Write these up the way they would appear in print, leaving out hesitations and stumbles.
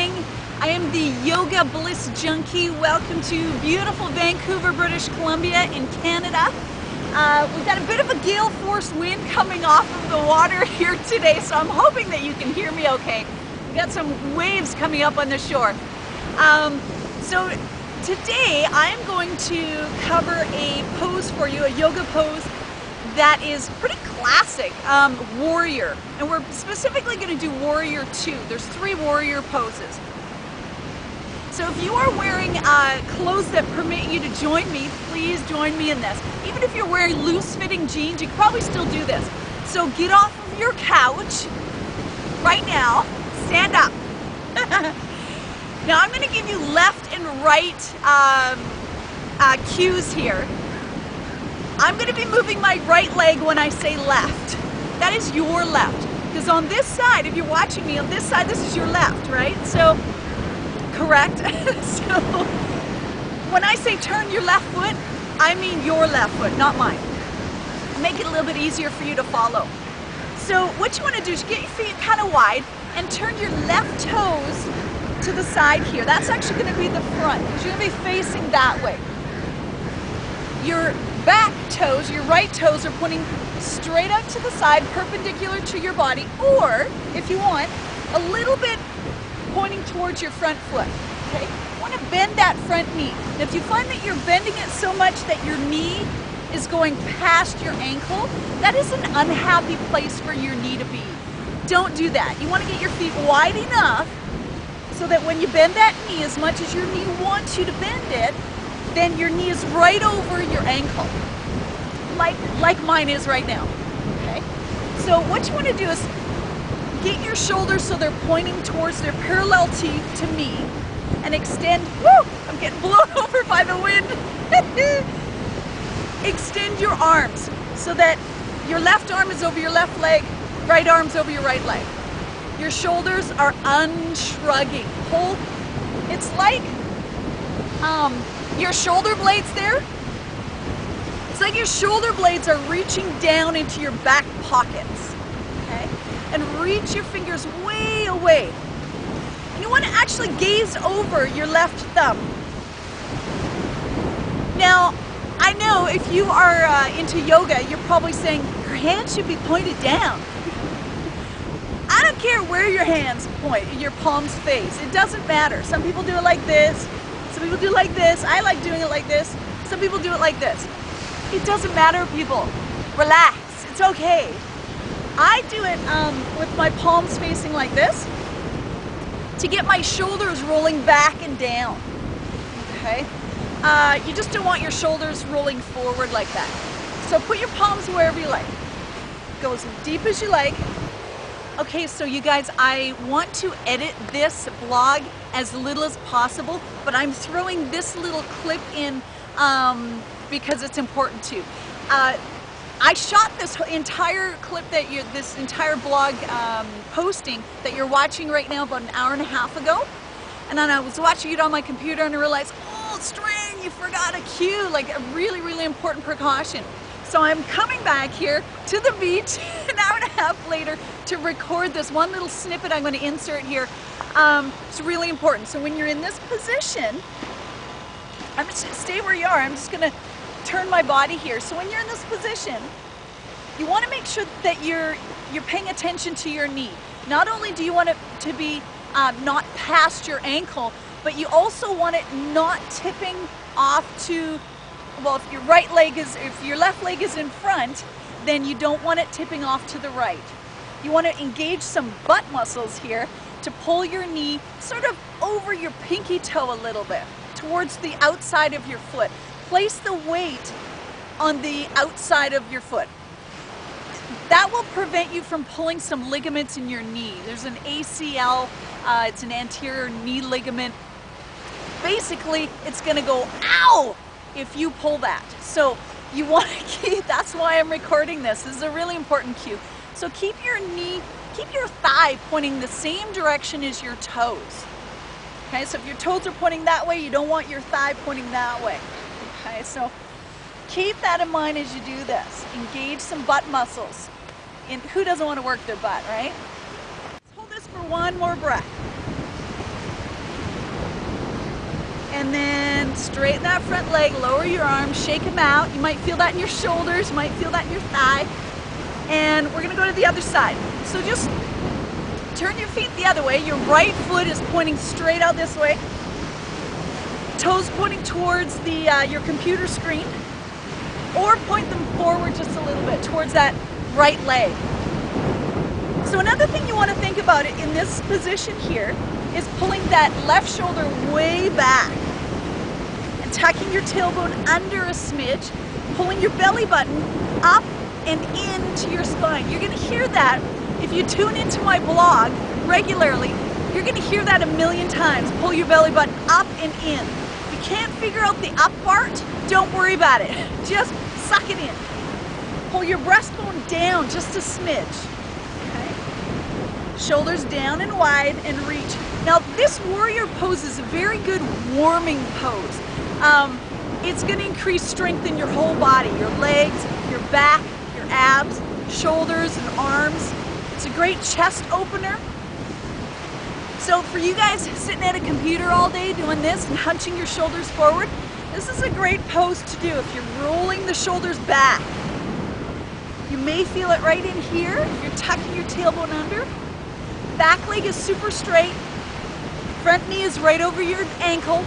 morning. I am the Yoga Bliss Junkie. Welcome to beautiful Vancouver, British Columbia in Canada. We've got a bit of a gale force wind coming off of the water here today, so I'm hoping that you can hear me okay. We've got some waves coming up on the shore. So today I am going to cover a pose for you, a yoga pose that is pretty classic, warrior. And we're specifically going to do warrior 2. There's 3 warrior poses. So if you are wearing clothes that permit you to join me, please join me in this. Even if you're wearing loose-fitting jeans, you can probably still do this. So get off of your couch right now, stand up. Now I'm going to give you left and right cues here. I'm going to be moving my right leg when I say left. That is your left. Because on this side, if you're watching me, on this side, this is your left, right? So, correct. So, when I say turn your left foot, I mean your left foot, not mine. Make it a little bit easier for you to follow. So, what you want to do is get your feet kind of wide and turn your left toes to the side here. That's actually going to be the front, because you're going to be facing that way. Your back toes, your right toes are pointing straight out to the side, perpendicular to your body, or if you want, a little bit pointing towards your front foot. Okay? You want to bend that front knee. And if you find that you're bending it so much that your knee is going past your ankle, that is an unhappy place for your knee to be. Don't do that. You want to get your feet wide enough so that when you bend that knee as much as your knee wants you to bend it, then your knee is right over your ankle, like mine is right now, okay? So what you want to do is get your shoulders so they're pointing towards, they're parallel to me, and extend, woo, I'm getting blown over by the wind. Extend your arms so that your left arm is over your left leg, right arm's over your right leg. Your shoulders are unshrugging. Hold, it's like, your shoulder blades there, it's like your shoulder blades are reaching down into your back pockets, okay? And reach your fingers way away. And you want to actually gaze over your left thumb. Now, I know if you are into yoga, you're probably saying, your hands should be pointed down. I don't care where your hands point, your palms face, it doesn't matter. Some people do it like this. Some people do it like this. I like doing it like this. Some people do it like this. It doesn't matter, people. Relax. It's okay. I do it with my palms facing like this to get my shoulders rolling back and down. Okay? You just don't want your shoulders rolling forward like that. So put your palms wherever you like. Go as deep as you like. Okay, so you guys, I want to edit this vlog as little as possible, but I'm throwing this little clip in because it's important too. I shot this entire clip that this entire blog posting that you're watching right now about an hour and a half ago, and then I was watching it on my computer and I realized, oh, String, you forgot a cue, like a really, really important precaution. So I'm coming back here to the beach an hour and a half later to record this one little snippet I'm going to insert here. It's really important. So when you're in this position, I'm just stay where you are. I'm just going to turn my body here. So when you're in this position, you want to make sure that you're paying attention to your knee. Not only do you want it to be not past your ankle, but you also want it not tipping off to, well, if your left leg is in front, then you don't want it tipping off to the right. You want to engage some butt muscles here to pull your knee sort of over your pinky toe a little bit, towards the outside of your foot. Place the weight on the outside of your foot. That will prevent you from pulling some ligaments in your knee. There's an ACL, it's an anterior knee ligament. Basically, it's going to go, ow, if you pull that. So you want to keep, that's why I'm recording this. This is a really important cue. So keep your knee, keep your thigh pointing the same direction as your toes. Okay, so if your toes are pointing that way, you don't want your thigh pointing that way. Okay, so keep that in mind as you do this. Engage some butt muscles. And who doesn't want to work their butt, right? Let's hold this for one more breath. And then straighten that front leg, lower your arms, shake them out. You might feel that in your shoulders, you might feel that in your thigh. And we're gonna go to the other side. So just turn your feet the other way. Your right foot is pointing straight out this way. Toes pointing towards the your computer screen. Or point them forward just a little bit towards that right leg. So another thing you want to think about in this position here is pulling that left shoulder way back and tucking your tailbone under a smidge, pulling your belly button up and into your spine. You're going to hear that if you tune into my blog regularly. You're going to hear that a million times. Pull your belly button up and in. If you can't figure out the up part, don't worry about it. Just suck it in. Pull your breastbone down just a smidge. Okay? Shoulders down and wide and reach. Now this warrior pose is a very good warming pose. It's going to increase strength in your whole body, your legs, your back, your abs, shoulders and arms. It's a great chest opener. So for you guys sitting at a computer all day doing this and hunching your shoulders forward, this is a great pose to do if you're rolling the shoulders back. You may feel it right in here if you're tucking your tailbone under. Back leg is super straight. Front knee is right over your ankle.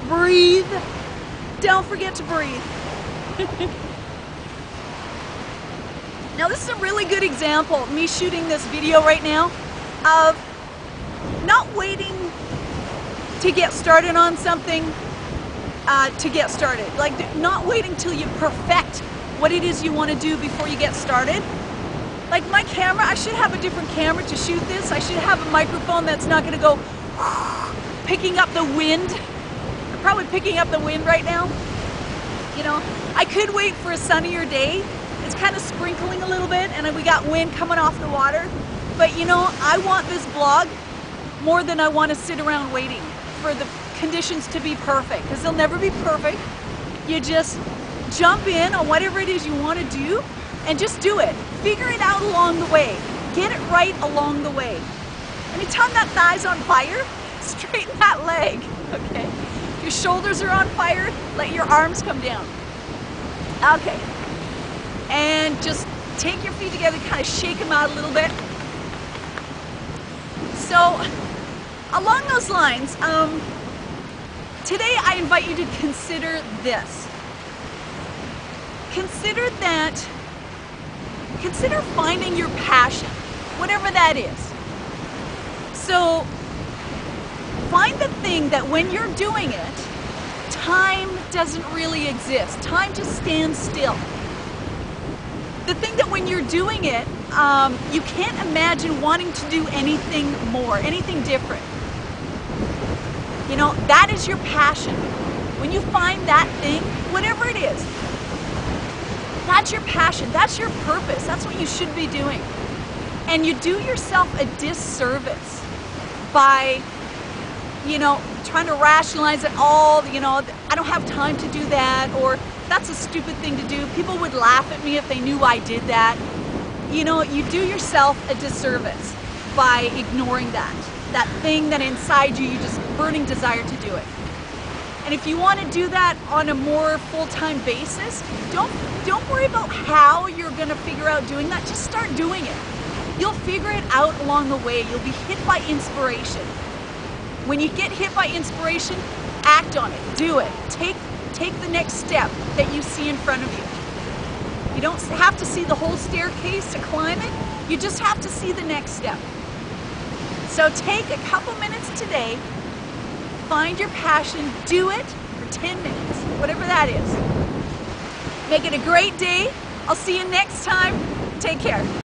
Breathe. Don't forget to breathe. Now this is a really good example, me shooting this video right now, of not waiting to get started on something to get started. Like not waiting till you perfect what it is you want to do before you get started. Like my camera, I should have a different camera to shoot this. I should have a microphone that's not going to go picking up the wind. I'm probably picking up the wind right now. You know, I could wait for a sunnier day. It's kind of sprinkling a little bit and we got wind coming off the water. But you know, I want this vlog more than I want to sit around waiting for the conditions to be perfect, because they'll never be perfect. You just jump in on whatever it is you want to do and just do it. Figure it out along the way. Get it right along the way. Anytime that thigh's on fire, straighten that leg, okay? If your shoulders are on fire, let your arms come down. Okay. And just take your feet together, kind of shake them out a little bit. So, along those lines, today I invite you to consider this. Consider finding your passion, whatever that is. So, find the thing that when you're doing it, time doesn't really exist. Time just stands still. The thing that when you're doing it, you can't imagine wanting to do anything more, anything different. You know, that is your passion. When you find that thing, whatever it is, that's your passion, that's your purpose, that's what you should be doing. And you do yourself a disservice by, you know, trying to rationalize it all, you know, I don't have time to do that, or that's a stupid thing to do. People would laugh at me if they knew I did that. You know, you do yourself a disservice by ignoring that thing that inside you, you just burning desire to do it. And if you want to do that on a more full-time basis, don't worry about how you're going to figure out doing that. Just start doing it. You'll figure it out along the way. You'll be hit by inspiration. When you get hit by inspiration, act on it. Do it. Take the next step that you see in front of you. You don't have to see the whole staircase to climb it. You just have to see the next step. So take a couple minutes today, find your passion, do it for 10 minutes, whatever that is. Make it a great day. I'll see you next time. Take care.